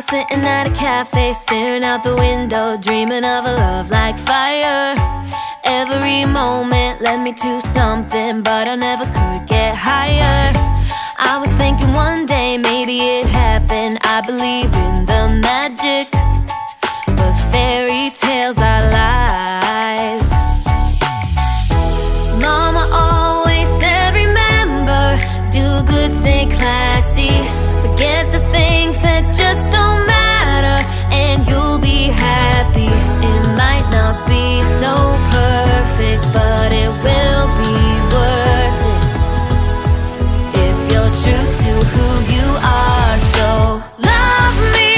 was sitting at a cafe, staring out the window, dreaming of a love like fire. Every moment led me to something, but I never could get higher. I was thinking one day maybe it happened. I believe in the magic, but fairy tales are lies. Mama always said, remember, do good, stay classy. Forget the things that just don't matter, and you'll be happy. It might not be so perfect, but it will be worth it if you're true to who you are. So love me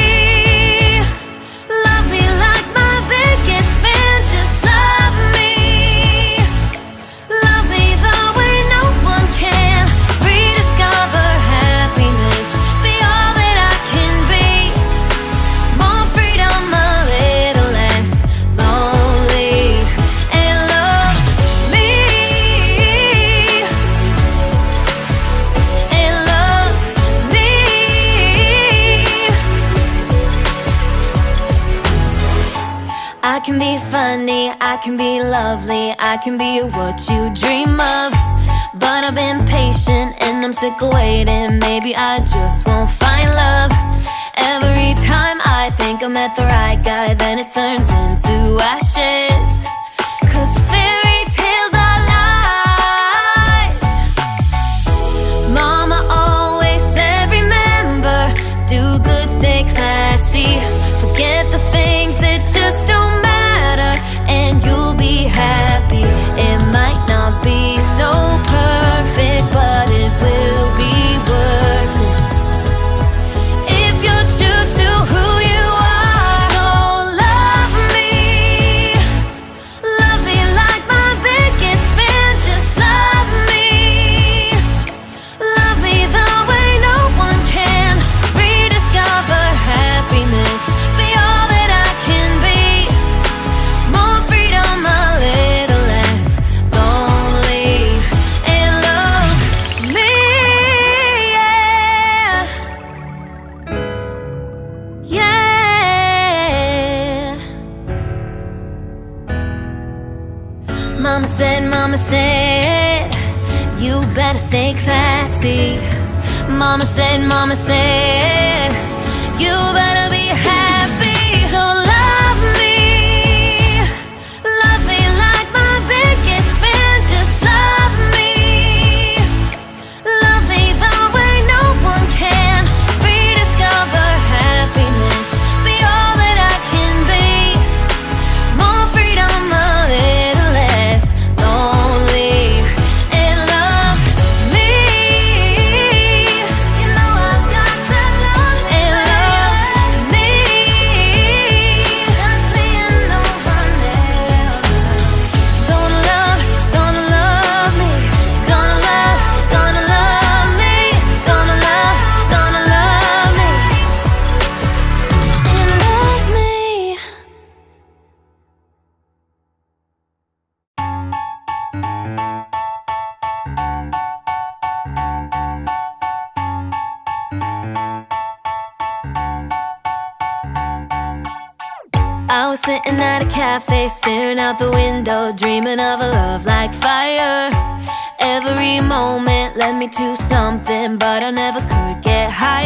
like my biggest fan. Just love me the way no one can. Rediscover happiness, be all that I can be. More freedom, a little less lonely, and love me, and love me. I can be funny, I can be lovely, I can be what you dream of. But I've been patient and I'm sick of waiting. Maybe I just won't find love. Every time I think I met the right guy, then it turns into ashes. 'Cause fairy tales are lies. Mama always said, remember, do good, stay classy. Forget the things that just don't matter, and you'll be happy. It might not be so perfect, but it will be worth it if you're true to who you are. So love me like my biggest fan. Just love me the way no one can. Rediscover happiness, be all that I can be. More freedom, a little less lonely, and love me, yeah, yeah. Mama said, you better stay classy. Mama said, you better be happy. So love me like my biggest fan. Just love me the way no one can. Rediscover happiness, be all that I can be. More freedom, a little less lonely, and love me. You know I've got to love and love me. Just me and no one else. Gonna love me. Gonna love me. Gonna love me. And love me. I was sitting at a cafe, staring out the window, dreaming of a love like fire. Every moment led me to something, but I never could get higher.